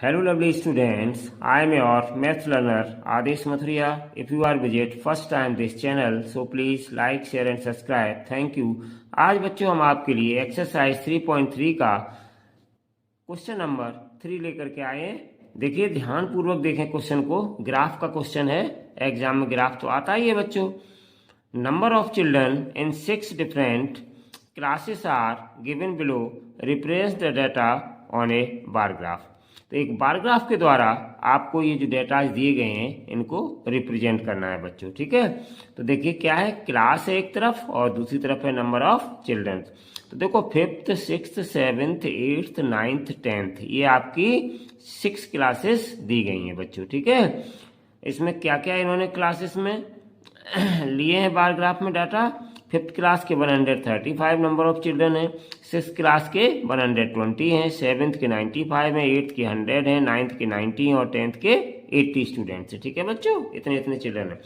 Hello lovely students, I am your math learner Adesh Mathuriya. If you are visit first time this channel, so please like, share and subscribe. Thank you. आज बच्चों हम आपके लिए exercise 3.3 का question number 3 लेकर के आए हैं। देखिए ध्यान पूर्वक देखें क्वेश्चन को। ग्राफ का क्वेश्चन है, एग्जाम में ग्राफ तो आता ही है बच्चों। Number of children in 6 different classes are given below, represent the data on a bar graph. तो एक बार ग्राफ के द्वारा आपको ये जो डेटा दिए गए हैं इनको रिप्रेजेंट करना है बच्चों, ठीक है। तो देखिए क्या है, क्लास है एक तरफ और दूसरी तरफ है नंबर ऑफ चिल्ड्रन। तो देखो 5th 6th 7th 8th 9th 10th ये आपकी 6 क्लासेस दी गई हैं बच्चों, ठीक है। इसमें क्या क्या इन्होंने क्लासेस में लिए हैं बार ग्राफ में डाटा। 5th क्लास के 135 नंबर ऑफ चिल्ड्रन है, 6th क्लास के 120 हैं, 7th के 95 हैं, 8th के 100 हैं, 9th के 90 हैं और 10th के 80 स्टूडेंट्स हैं, ठीक है बच्चों। इतने इतने चिल्ड्रन हैं।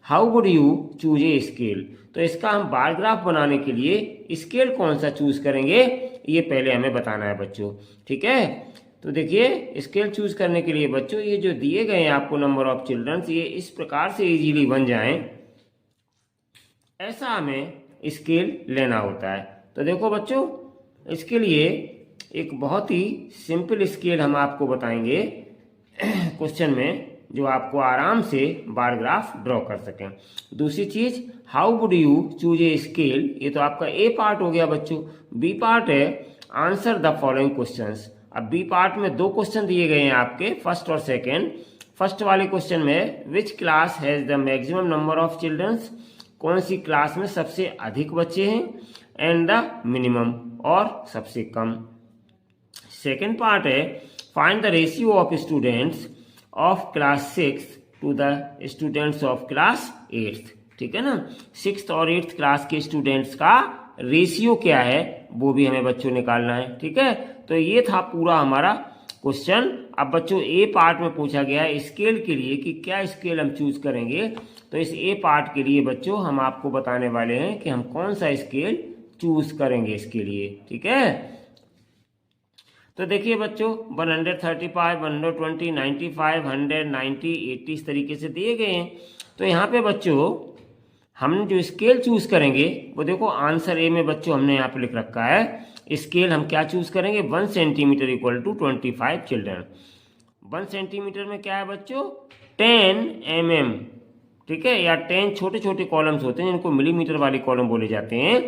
How would you choose a scale. तो इसका हम बार ग्राफ बनाने के लिए स्केल कौन सा चूज करेंगे ये पहले हमें बताना है बच्चों, ठीक है। तो देखिए स्केल चूज करने के लिए बच्चों ये जो दिए गए हैं आपको नंबर ऑफ चिल्ड्रन, ये इस प्रकार से इजीली बन जाएं, ऐसा हमें स्केल लेना होता है। तो देखो बच्चों इसके लिए एक बहुत ही सिंपल स्केल हम आपको बताएंगे क्वेश्चन में, जो आपको आराम से बार ग्राफ ड्रॉ कर सकें। दूसरी चीज, how would you choose a scale, ये तो आपका ए पार्ट हो गया बच्चों। बी पार्ट है आंसर द फॉलोइंग क्वेश्चंस। अब बी पार्ट में 2 क्वेश्चन दिए गए हैं आपके, फर्स्ट और सेकेंड। फर्स्ट वाले क्वेश्चन में which class has the maximum number of childrens, कौन सी क्लास में सबसे अधिक बच्चे हैं, एंड द मिनिमम और सबसे कम। सेकेंड पार्ट है find the ratio of students of class 6 to the students of class 8th, ठीक है ना। 6th और 8th क्लास के स्टूडेंट्स का रेशियो क्या है वो भी हमें बच्चों निकालना है, ठीक है। तो ये था पूरा हमारा क्वेश्चन। अब बच्चों ए पार्ट में पूछा गया है स्केल के लिए कि क्या स्केल हम चूज करेंगे। तो इस ए पार्ट के लिए बच्चों हम आपको बताने वाले हैं कि हम कौन सा स्केल चूज करेंगे इसके लिए, ठीक है। तो देखिए बच्चों 135 120 95 100 90 80 इस तरीके से दिए गए हैं। तो यहाँ पे बच्चों हम जो स्केल चूज करेंगे वो देखो आंसर ए में बच्चों हमने यहाँ पे लिख रखा है। स्केल हम क्या चूज करेंगे, 1 centimetre equal to 25 children. 1 centimetre में क्या है बच्चों 10 mm, ठीक है, या 10 छोटे छोटे कॉलम्स होते हैं जिनको मिलीमीटर वाले कॉलम बोले जाते हैं।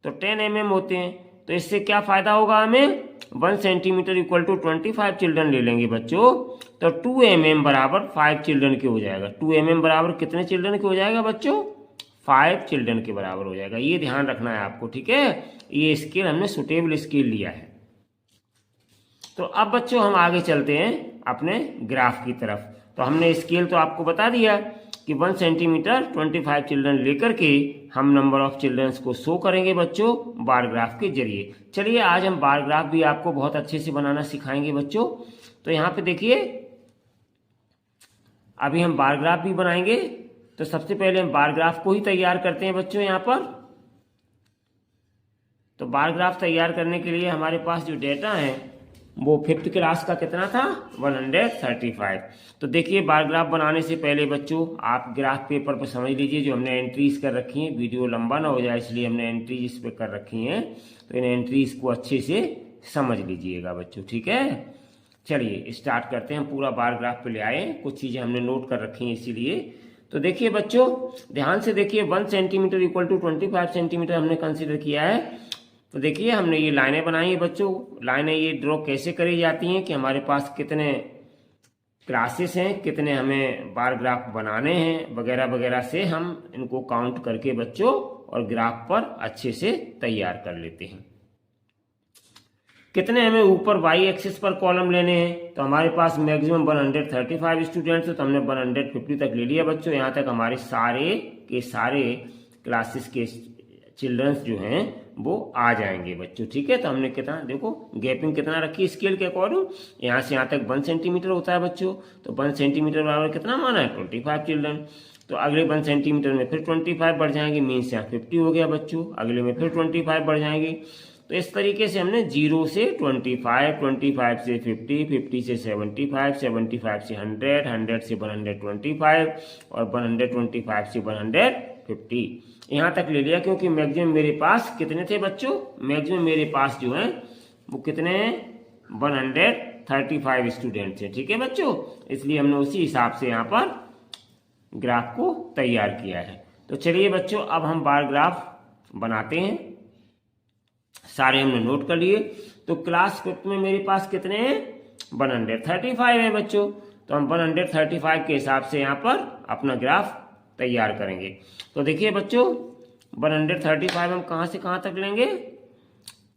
तो 10 mm होते हैं। तो इससे क्या फायदा होगा हमें, 1 सेंटीमीटर इक्वल टू 25 चिल्ड्रन ले लेंगे बच्चों। तो 2 mm बराबर 5 चिल्ड्रन के हो जाएगा। 2 mm बराबर कितने चिल्ड्रन के हो जाएगा बच्चों, 5 चिल्ड्रन के बराबर हो जाएगा। ये ध्यान रखना है आपको, ठीक है। ये स्केल हमने सुटेबल स्केल लिया है। तो अब बच्चों हम आगे चलते हैं अपने ग्राफ की तरफ। तो हमने स्केल तो आपको बता दिया कि 1 सेंटीमीटर 25 चिल्ड्रन लेकर के हम नंबर ऑफ चिल्ड्रंस को शो करेंगे बच्चों बार ग्राफ के जरिए। चलिए आज हम बार ग्राफ भी आपको बहुत अच्छे से बनाना सिखाएंगे बच्चों। तो यहाँ पे देखिए अभी हम बार ग्राफ भी बनाएंगे। तो सबसे पहले हम बार ग्राफ को ही तैयार करते हैं बच्चों यहाँ पर। तो बार ग्राफ तैयार करने के लिए हमारे पास जो डेटा है वो 5th क्लास का कितना था 135। तो देखिए बार ग्राफ बनाने से पहले बच्चों आप ग्राफ पेपर पर समझ लीजिए जो हमने एंट्रीज कर रखी हैं। वीडियो लंबा ना हो जाए इसलिए हमने एंट्रीज इस पर कर रखी हैं। तो इन एंट्रीज को अच्छे से समझ लीजिएगा बच्चों, ठीक है। चलिए स्टार्ट करते हैं। हम पूरा बार ग्राफ पे ले आए, कुछ चीजें हमने नोट कर रखी हैं इसीलिए। तो देखिए बच्चों ध्यान से देखिए 1 सेंटीमीटर इक्वल टू 25 सेंटीमीटर हमने कंसिडर किया है। तो देखिए हमने ये लाइनें बनाई है बच्चों। लाइनें ये ड्रॉ कैसे करी जाती हैं कि हमारे पास कितने क्लासेस हैं, कितने हमें बार ग्राफ बनाने हैं वगैरह वगैरह से हम इनको काउंट करके बच्चों और ग्राफ पर अच्छे से तैयार कर लेते हैं। कितने हमें ऊपर वाई एक्सिस पर कॉलम लेने हैं। तो हमारे पास मैक्सिमम 135 स्टूडेंट्स है तो हमने 150 तक ले लिया बच्चों। यहाँ तक हमारे सारे के सारे क्लासेस के चिल्ड्रंस जो हैं वो आ जाएंगे बच्चों, ठीक है। तो हमने कितना देखो गैपिंग कितना रखी स्केल के अकॉर्डिंग, यहाँ से यहाँ तक 1 सेंटीमीटर होता है बच्चों। तो 1 सेंटीमीटर बराबर कितना माना है 25 चिल्ड्रन। तो अगले 1 सेंटीमीटर में फिर 25 बढ़ जाएंगे, मीन्स यहाँ 50 हो गया बच्चों। अगले में फिर 25 बढ़ जाएंगे। तो इस तरीके से हमने 0 से 25, 25 से 50, 50 से 75, 75 से 100, 100 से 125 और 125 से 150 यहाँ तक ले लिया, क्योंकि मैक्सिमम मेरे पास कितने थे बच्चों, मैक्सिमम मेरे पास जो है वो कितने हैं, 135 स्टूडेंट्स हैं। ठीक है बच्चों, इसलिए हमने उसी हिसाब से यहाँ पर ग्राफ को तैयार किया है। तो चलिए बच्चों, अब हम बार ग्राफ बनाते हैं। सारे हमने नोट कर लिए। तो क्लास 5 में मेरे पास कितने हैं, 135 है बच्चों। तो हम 135 के हिसाब से यहाँ पर अपना ग्राफ तैयार करेंगे। तो देखिए बच्चों, 135 हम कहाँ से कहाँ तक लेंगे,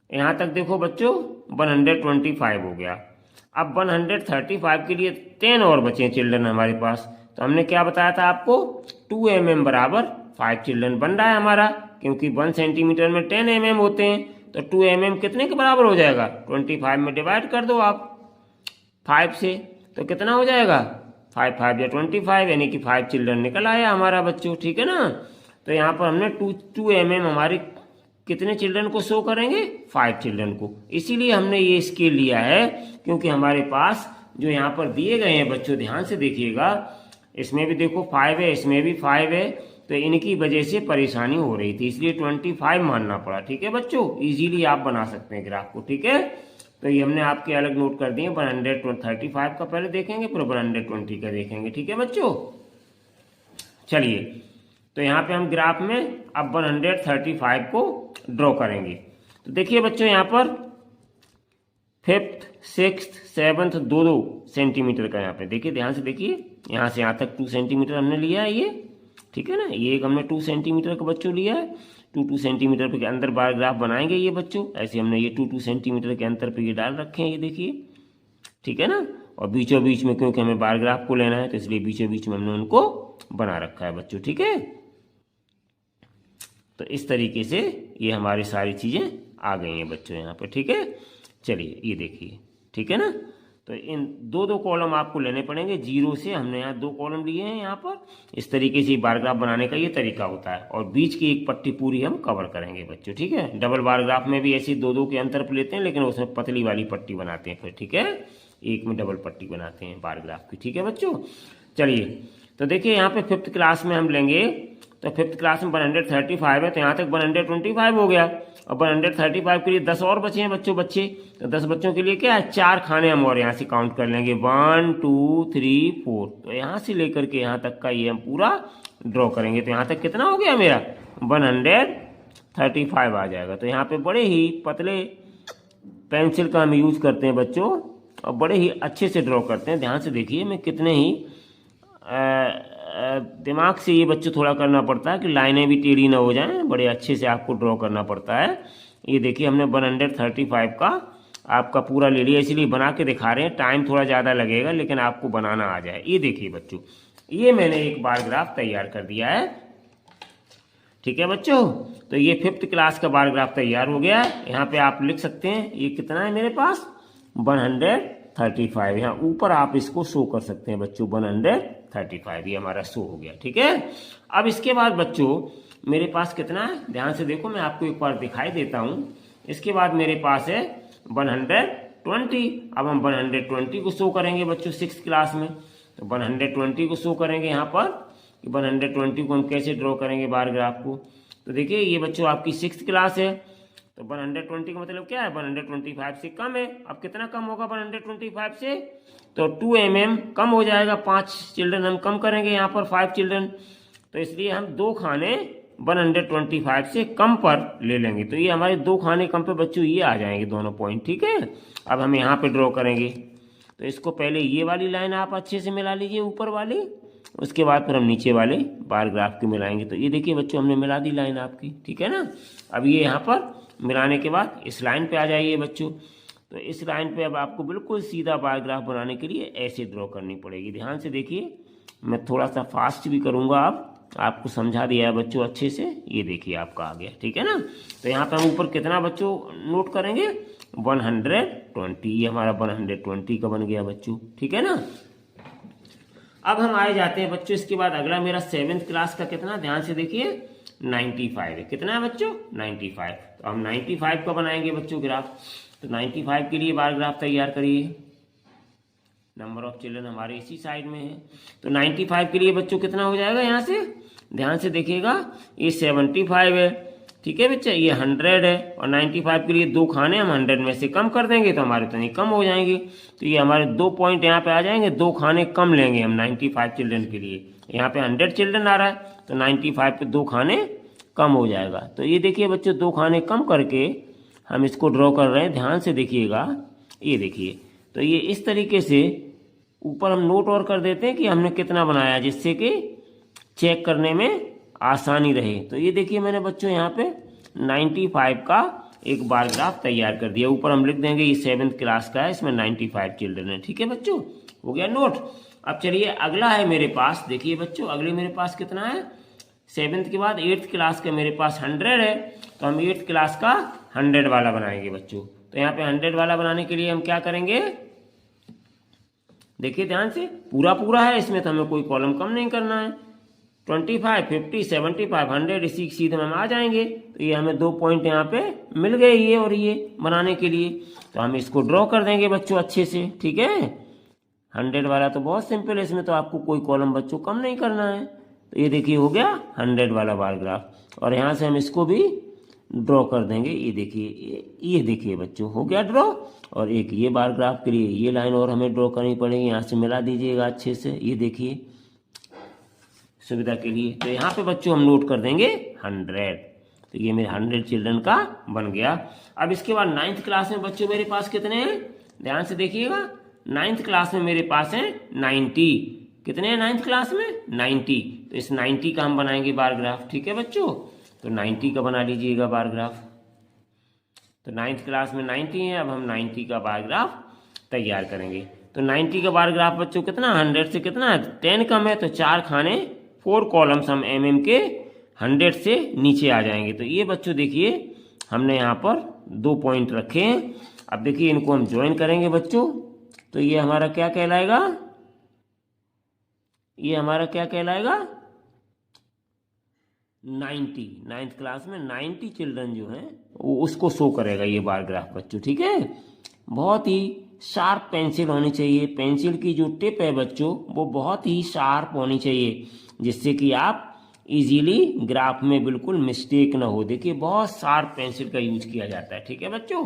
यहाँ तक देखो बच्चों 125 हो गया। अब 135 के लिए 10 और बचे चिल्ड्रन हमारे पास। तो हमने क्या बताया था आपको, 2 mm बराबर 5 चिल्ड्रन बन रहा है हमारा, क्योंकि 1 सेंटीमीटर में 10 mm होते हैं। तो 2 mm कितने के बराबर हो जाएगा, 25 में डिवाइड कर दो आप 5 से, तो कितना हो जाएगा, 5 5 या 25, यानी कि 5 चिल्ड्रन निकल आया हमारा बच्चों। ठीक है ना। तो यहाँ पर हमने 2 mm हमारे कितने चिल्ड्रन को शो करेंगे, 5 चिल्ड्रन को। इसीलिए हमने ये स्केल लिया है, क्योंकि हमारे पास जो यहाँ पर दिए गए हैं बच्चों, ध्यान से देखिएगा, इसमें भी देखो 5 है, इसमें भी 5 है, तो इनकी वजह से परेशानी हो रही थी, इसलिए 25 मानना पड़ा। ठीक है बच्चों, इजीली आप बना सकते हैं ग्राफ को। ठीक है, तो ये हमने आपके अलग नोट कर दिए। 135 का पहले देखेंगे, फिर 120 का देखेंगे। ठीक है बच्चों, चलिए, तो यहाँ पे हम ग्राफ में अब 135 को ड्रॉ करेंगे। तो देखिए बच्चों, यहाँ पर 5th, 6th, 7th 2-2 सेंटीमीटर का यहाँ पे देखिए, ध्यान से देखिए, यहाँ से यहाँ तक 2 सेंटीमीटर हमने लिया है ये। ठीक है ना, ये एक हमने 2 सेंटीमीटर का बच्चों लिया है। 2 सेंटीमीटर के अंदर बार ग्राफ बनाएंगे ये बच्चों। ऐसे हमने ये 2 सेंटीमीटर के अंतर पे ये डाल रखे हैं, ये देखिए। ठीक है ना, और बीचों बीच में, क्योंकि हमें बार ग्राफ को लेना है, तो इसलिए बीचों बीच में हमने उनको बना रखा है बच्चों। ठीक है, तो इस तरीके से ये हमारी सारी चीज़ें आ गई हैं बच्चों यहाँ पर। ठीक है, चलिए ये देखिए। ठीक है ना, तो इन 2-2 कॉलम आपको लेने पड़ेंगे। 0 से हमने यहाँ 2 कॉलम लिए हैं यहाँ पर। इस तरीके से बार ग्राफ बनाने का ये तरीका होता है, और बीच की एक पट्टी पूरी हम कवर करेंगे बच्चों। ठीक है, डबल बार ग्राफ में भी ऐसे 2-2 के अंतर पर लेते हैं, लेकिन उसमें पतली वाली पट्टी बनाते हैं फिर। ठीक है, एक में डबल पट्टी बनाते हैं बार ग्राफ की। ठीक है बच्चों, चलिए, तो देखिए यहाँ पे 5th क्लास में हम लेंगे, तो 5th क्लास में 135 है, तो यहाँ तक 125 हो गया। और 135 के लिए 10 और बचे हैं बच्चों, बच्चे। तो 10 बच्चों के लिए क्या है, 4 खाने हम और यहाँ से काउंट कर लेंगे, 1 2 3 4। तो यहाँ से लेकर के यहाँ तक का ये हम पूरा ड्रॉ करेंगे। तो यहाँ तक कितना हो गया मेरा, 135 आ जाएगा। तो यहाँ पे बड़े ही पतले पेंसिल का हम यूज करते हैं बच्चों, और बड़े ही अच्छे से ड्रॉ करते हैं। ध्यान से देखिए, मैं कितने ही दिमाग से ये बच्चों थोड़ा करना पड़ता है कि लाइनें भी टेढ़ी ना हो जाएं, बड़े अच्छे से आपको ड्रॉ करना पड़ता है। ये देखिए, हमने 135 का आपका पूरा ले लिया, इसलिए बना के दिखा रहे हैं। टाइम थोड़ा ज़्यादा लगेगा, लेकिन आपको बनाना आ जाए। ये देखिए बच्चों, ये मैंने एक बार ग्राफ तैयार कर दिया है। ठीक है बच्चों, तो ये 5th क्लास का बार ग्राफ तैयार हो गया है। यहाँ पे आप लिख सकते हैं, ये कितना है मेरे पास, 135। यहाँ ऊपर आप इसको शो कर सकते हैं बच्चों, 135 ये हमारा शो हो गया। ठीक है, अब इसके बाद बच्चों मेरे पास कितना है, ध्यान से देखो, मैं आपको एक बार दिखाई देता हूँ। इसके बाद मेरे पास है 120। अब हम 120 को शो करेंगे बच्चों 6th क्लास में। तो 120 को शो करेंगे यहाँ पर। 120 को हम कैसे ड्रॉ करेंगे बार ग्राफ को, तो देखिए ये बच्चों आपकी 6th क्लास है। तो 120 का मतलब क्या है, 125 से कम है। अब कितना कम होगा 125 से, तो 2 mm कम हो जाएगा। 5 चिल्ड्रन हम कम करेंगे यहाँ पर, 5 चिल्ड्रन। तो इसलिए हम 2 खाने 125 से कम पर ले लेंगे। तो ये हमारे 2 खाने कम पे बच्चों ये आ जाएंगे दोनों पॉइंट। ठीक है, अब हम यहाँ पे ड्रॉ करेंगे। तो इसको पहले ये वाली लाइन आप अच्छे से मिला लीजिए, ऊपर वाली, उसके बाद फिर हम नीचे वाले बार ग्राफ के मिलाएंगे। तो ये देखिए बच्चों, हमने मिला दी लाइन आपकी। ठीक है ना, अब ये यहाँ पर मिलाने के बाद इस लाइन पे आ जाइए बच्चों। तो इस लाइन पे अब आपको बिल्कुल सीधा बार ग्राफ बनाने के लिए ऐसे ड्रॉ करनी पड़ेगी। ध्यान से देखिए, मैं थोड़ा सा फास्ट भी करूँगा, आपको समझा दिया है बच्चों अच्छे से। ये देखिए आपका आ गया। ठीक है ना, तो यहाँ पे हम ऊपर कितना बच्चों नोट करेंगे, 120। ये हमारा 120 का बन गया बच्चों। ठीक है ना, अब हम आए जाते हैं बच्चों, इसके बाद अगला मेरा 7th क्लास का कितना, ध्यान से देखिए, 95 है। कितना है बच्चों? 95। तो हम 95 का बनाएंगे बच्चों ग्राफ। तो 95 के लिए बार ग्राफ तैयार करिए। नंबर ऑफ चिल्ड्रन हमारे इसी साइड में है। तो 95 के लिए बच्चों कितना हो जाएगा? यहाँ से ध्यान से देखिएगा, ये 75 है, ठीक है बच्चा, ये 100 है, और 95 के लिए 2 खाने हम 100 में से कम कर देंगे तो हमारे उतने कम हो जाएंगे। तो ये हमारे 2 पॉइंट यहाँ पे आ जाएंगे, 2 खाने कम लेंगे हम 95 चिल्ड्रन के लिए। यहाँ पे 100 चिल्ड्रन आ रहा है तो 95 पे 2 खाने कम हो जाएगा। तो ये देखिए बच्चों, 2 खाने कम करके हम इसको ड्रॉ कर रहे हैं, ध्यान से देखिएगा। ये देखिए, तो ये इस तरीके से ऊपर हम नोट और कर देते हैं कि हमने कितना बनाया, जिससे कि चेक करने में आसानी रहे। तो ये देखिए मैंने बच्चों यहाँ पे 95 का एक बार ग्राफ तैयार कर दिया। ऊपर हम लिख देंगे ये 7th क्लास का है, इसमें 95 चिल्ड्रन है। ठीक है बच्चों, हो गया नोट। अब चलिए अगला है मेरे पास, देखिए बच्चों अगले मेरे पास कितना है, 7th के बाद 8th क्लास का मेरे पास 100 है। तो हम 8th क्लास का 100 वाला बनाएंगे बच्चों। तो यहाँ पे 100 वाला बनाने के लिए हम क्या करेंगे, देखिए ध्यान से, पूरा पूरा है इसमें, तो हमें कोई कॉलम कम नहीं करना है। 25, 50, 75, 100 इसी सीधे में हम आ जाएंगे। तो ये हमें 2 पॉइंट यहाँ पे मिल गए, ये और ये बनाने के लिए। तो हम इसको ड्रॉ कर देंगे बच्चों अच्छे से। ठीक है, 100 वाला तो बहुत सिंपल है, इसमें तो आपको कोई कॉलम बच्चों कम नहीं करना है। तो ये देखिए हो गया 100 वाला बार ग्राफ, और यहाँ से हम इसको भी ड्रॉ कर देंगे। ये देखिए, ये देखिए बच्चों हो गया ड्रॉ। और एक ये बार ग्राफ के लिए ये लाइन और हमें ड्रॉ करनी पड़ेगी, यहाँ से मिला दीजिएगा अच्छे से, ये देखिए सुविधा के लिए। तो यहाँ पे बच्चों हम नोट कर देंगे 100। तो ये मेरे 100 चिल्ड्रन का बन गया। अब इसके बाद 9th क्लास में बच्चों मेरे पास कितने हैं, ध्यान से देखिएगा। 9th क्लास में मेरे पास है 90। कितने हैं 9th क्लास में? 90। तो इस 90 का हम बनाएंगे बार ग्राफ। ठीक है बच्चों, तो 90 का बना लीजिएगा बार ग्राफ। तो 9th क्लास में 90 है, अब हम 90 का बार ग्राफ तैयार करेंगे। तो 90 का बार ग्राफ बच्चों कितना, 100 से कितना है, 10 कम है, तो 4 खाने 4 कॉलम्स हम mm के 100 से नीचे आ जाएंगे। तो ये बच्चों देखिए हमने यहाँ पर 2 पॉइंट रखे हैं। अब देखिए इनको हम ज्वाइन करेंगे बच्चों। तो ये हमारा क्या कहलाएगा, ये हमारा क्या कहलाएगा, 90। 9th क्लास में 90 चिल्ड्रन जो हैं वो उसको शो करेगा ये बार ग्राफ बच्चों। ठीक है, बहुत ही शार्प पेंसिल होनी चाहिए। पेंसिल की जो टिप है बच्चों वो बहुत ही शार्प होनी चाहिए, जिससे कि आप इजीली ग्राफ में बिल्कुल मिस्टेक ना हो। देखिए बहुत शार्प पेंसिल का यूज किया जाता है। ठीक है बच्चों,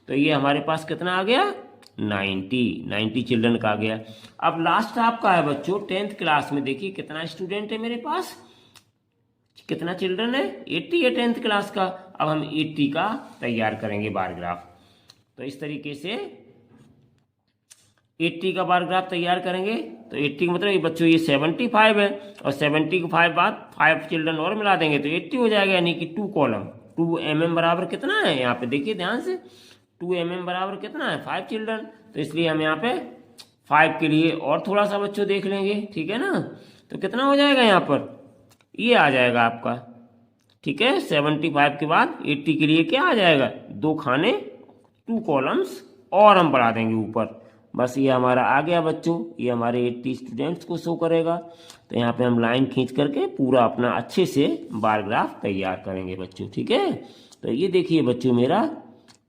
तो ये हमारे पास कितना आ गया, 90 चिल्ड्रन का आ गया। अब लास्ट आपका है बच्चों 10th क्लास में। देखिए कितना स्टूडेंट है मेरे पास, कितना चिल्ड्रन है, 80 है 10th क्लास का। अब हम 80 का तैयार करेंगे बार ग्राफ। तो इस तरीके से 80 का बार ग्राफ तैयार करेंगे। तो 80 मतलब ये बच्चों ये 75 है, और 75 बाद 5 चिल्ड्रन और मिला देंगे तो 80 हो जाएगा, यानी कि 2 कॉलम। 2 mm बराबर कितना है, यहाँ पे देखिए ध्यान से, 2 mm बराबर कितना है, 5 चिल्ड्रन। तो इसलिए हम यहाँ पे 5 के लिए और थोड़ा सा बच्चों देख लेंगे। ठीक है ना, तो कितना हो जाएगा यहाँ पर, ये आ जाएगा आपका। ठीक है, 75 के बाद 80 के लिए क्या आ जाएगा, 2 खाने 2 कॉलम्स और हम बढ़ा देंगे ऊपर। बस ये हमारा आ गया बच्चों, ये हमारे 80 स्टूडेंट्स को शो करेगा। तो यहाँ पे हम लाइन खींच करके पूरा अपना अच्छे से बार ग्राफ तैयार करेंगे बच्चों। ठीक है, तो ये देखिए बच्चों मेरा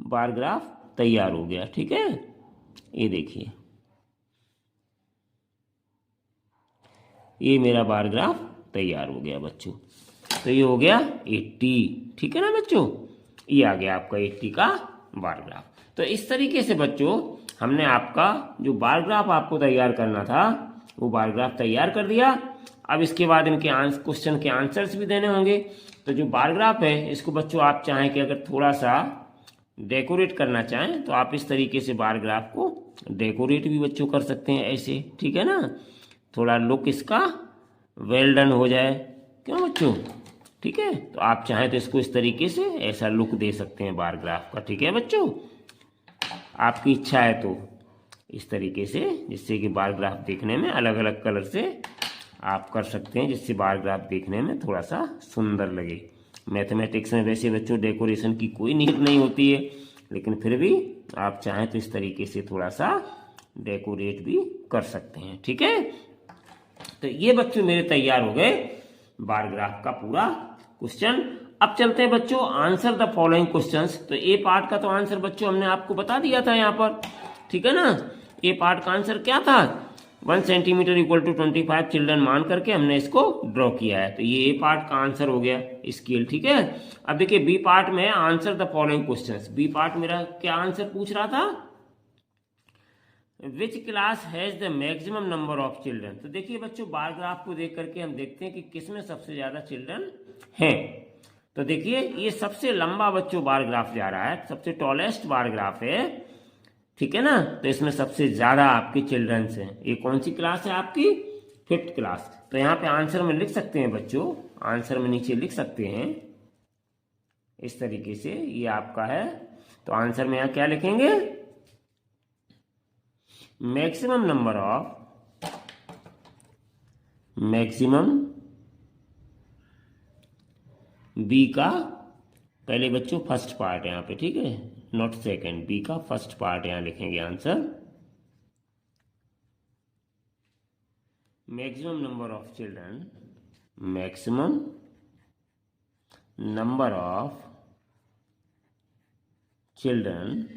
बार ग्राफ तैयार हो गया। ठीक है, ये देखिए ये मेरा बार ग्राफ तैयार हो गया बच्चों। तो ये हो गया 80। ठीक है ना बच्चों, ये आ गया आपका 80 का बार ग्राफ। तो इस तरीके से बच्चों हमने आपका जो बार ग्राफ आपको तैयार करना था वो बार ग्राफ तैयार कर दिया। अब इसके बाद इनके क्वेश्चन के आंसर्स भी देने होंगे। तो जो बार ग्राफ है इसको बच्चों आप चाहें कि अगर थोड़ा सा डेकोरेट करना चाहें तो आप इस तरीके से बार ग्राफ को डेकोरेट भी बच्चों कर सकते हैं ऐसे। ठीक है ना, थोड़ा लुक इसका वेल डन हो जाए, क्यों बच्चों। ठीक है, तो आप चाहें तो इसको इस तरीके से ऐसा लुक दे सकते हैं बार ग्राफ का। ठीक है बच्चों, आपकी इच्छा है तो इस तरीके से, जिससे कि बार ग्राफ देखने में अलग अलग कलर से आप कर सकते हैं, जिससे बार ग्राफ देखने में थोड़ा सा सुंदर लगे। मैथमेटिक्स में वैसे बच्चों डेकोरेशन की कोई नीड नहीं होती है, लेकिन फिर भी आप चाहें तो इस तरीके से थोड़ा सा डेकोरेट भी कर सकते हैं। ठीक है, तो ये बच्चों मेरे तैयार हो गए बार ग्राफ का पूरा क्वेश्चन। अब चलते हैं बच्चों आंसर द फॉलोइंग क्वेश्चंस। तो ए पार्ट का तो आंसर बच्चों हमने आपको बता दिया था यहाँ पर, ठीक है ना। ए पार्ट का आंसर क्या था, 1 सेंटीमीटर इक्वल टू 25 चिल्ड्रन मान करके हमने इसको ड्रॉ किया है। तो ये ए पार्ट का आंसर हो गया स्केल, ठीक है। अब देखिए बी पार्ट में answer the following questions. B part मेरा क्या आंसर पूछ रहा था, which class has the maximum number of children. तो देखिए बच्चों बार ग्राफ को देख करके हम देखते हैं कि किसमें सबसे ज्यादा चिल्ड्रन हैं। तो देखिए ये सबसे लंबा बच्चों बार ग्राफ जा रहा है, सबसे टॉलेस्ट बार ग्राफ है, ठीक है ना। तो इसमें सबसे ज्यादा आपके चिल्ड्रंस हैं। ये कौन सी क्लास है आपकी, 5th क्लास। तो यहाँ पे आंसर में लिख सकते हैं बच्चों, आंसर में नीचे लिख सकते हैं इस तरीके से, ये आपका है। तो आंसर में यहाँ क्या लिखेंगे, maximum number of, maximum B का पहले बच्चों फर्स्ट पार्ट यहाँ पे, ठीक है, नॉट सेकंड, बी का फर्स्ट पार्ट यहाँ लिखेंगे answer. Maximum number of children, maximum number of children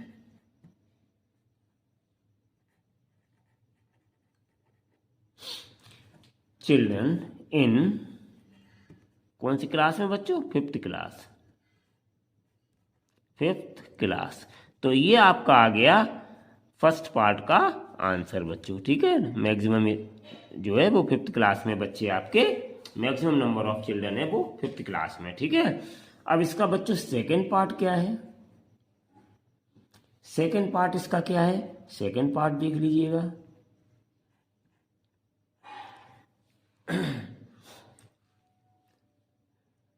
in कौन सी क्लास में बच्चों, 5th क्लास, 5th क्लास। तो ये आपका आ गया फर्स्ट पार्ट का आंसर बच्चों, ठीक है। मैक्सिमम जो है वो 5th क्लास में बच्चे आपके, मैक्सिमम नंबर ऑफ चिल्ड्रन है वो 5th क्लास में, ठीक है। अब इसका बच्चों सेकंड पार्ट क्या है, सेकंड पार्ट इसका क्या है, सेकंड पार्ट देख लीजिएगा।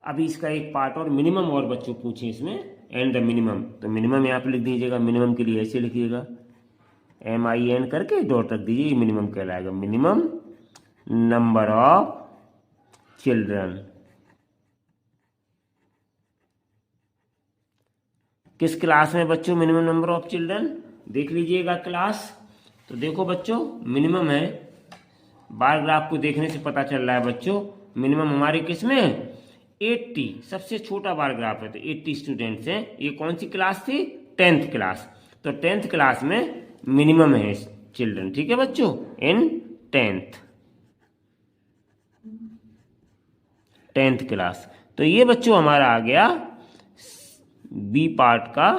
अभी इसका एक पार्ट और मिनिमम और बच्चों पूछे इसमें, एंड द मिनिमम। तो मिनिमम यहाँ पे लिख दीजिएगा, मिनिमम के लिए ऐसे लिखिएगा, MIN करके डॉट रख दीजिए, ये मिनिमम कहलाएगा, मिनिमम नंबर ऑफ चिल्ड्रन। किस क्लास में बच्चों मिनिमम नंबर ऑफ चिल्ड्रन, देख लीजिएगा क्लास। तो देखो बच्चों मिनिमम है, बार ग्राफ को देखने से पता चल रहा है बच्चों, मिनिमम हमारे किस में, 80, सबसे छोटा बार ग्राफ है तो 80 स्टूडेंट्स हैं। ये कौन सी क्लास थी, 10th क्लास। तो 10th क्लास में मिनिमम है चिल्ड्रन, ठीक है बच्चों, इन 10th क्लास। तो ये बच्चों हमारा आ गया बी पार्ट का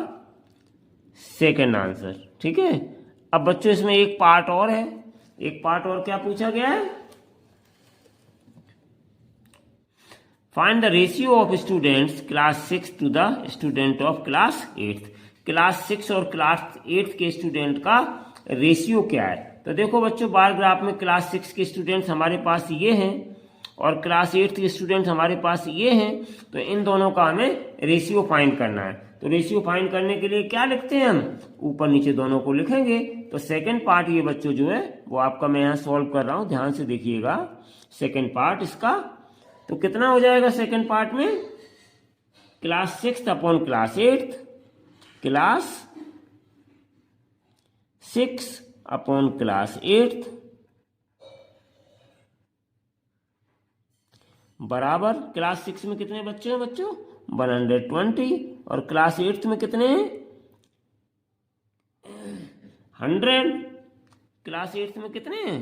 सेकंड आंसर, ठीक है। अब बच्चों इसमें एक पार्ट और है, एक पार्ट और क्या पूछा गया है, find the ratio of students class 6 to the student of class 8th। Class 6 और क्लास 8th के स्टूडेंट का रेशियो क्या है। तो देखो बच्चों बार ग्राफ में क्लास 6 के स्टूडेंट्स हमारे पास ये हैं और क्लास 8th के स्टूडेंट्स हमारे पास ये हैं। तो इन दोनों का हमें रेशियो फाइंड करना है। तो रेशियो फाइंड करने के लिए क्या लिखते हैं हम, ऊपर नीचे दोनों को लिखेंगे। तो सेकंड पार्ट ये बच्चों जो है वो आपका मैं यहाँ सॉल्व कर रहा हूँ, ध्यान से देखिएगा। सेकंड पार्ट इसका तो कितना हो जाएगा सेकंड पार्ट में, class 6 upon class 8th, class 6 upon class 8th बराबर क्लास 6 में कितने बच्चे हैं बच्चों, 120, और क्लास 8th में कितने हैं, 100। क्लास 8th में कितने हैं,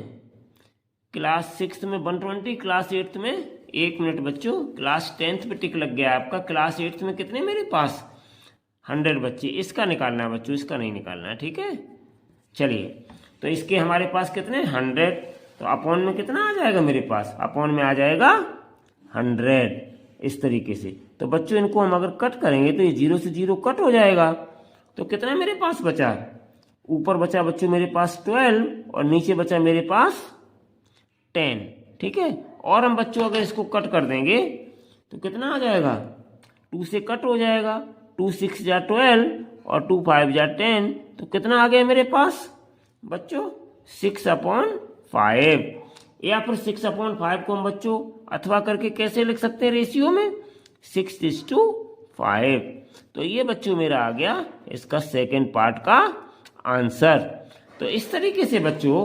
क्लास 6 में 120, क्लास 8th में, एक मिनट बच्चों, क्लास 10th पे टिक लग गया आपका, क्लास 8th में कितने मेरे पास 100 बच्चे। इसका निकालना है बच्चों, इसका नहीं निकालना है, ठीक है। चलिए तो इसके हमारे पास कितने 100, तो अपॉन में कितना आ जाएगा मेरे पास, अपॉन में आ जाएगा 100, इस तरीके से। तो बच्चों इनको हम अगर कट करेंगे तो ये 0 से 0 कट हो जाएगा। तो कितना मेरे पास बचा, ऊपर बचा बच्चों मेरे पास 12 और नीचे बचा मेरे पास 10, ठीक है। और हम बच्चों अगर इसको कट कर देंगे तो कितना आ जाएगा, 2 से कट हो जाएगा, 2 6 जा 12 और 2 5 जा 10, तो कितना आ गया मेरे पास बच्चों 6/5, या फिर 6/5 को हम बच्चों अथवा करके कैसे लिख सकते हैं रेशियो में, 6:5। तो ये बच्चों मेरा आ गया इसका सेकंड पार्ट का आंसर। तो इस तरीके से बच्चों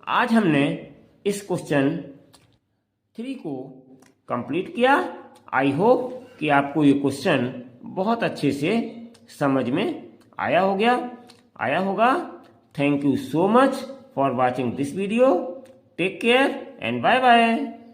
आज हमने इस क्वेश्चन 3 को कंप्लीट किया। आई होप कि आपको ये क्वेश्चन बहुत अच्छे से समझ में आया होगा। Thank you so much for watching this video. Take care and bye bye.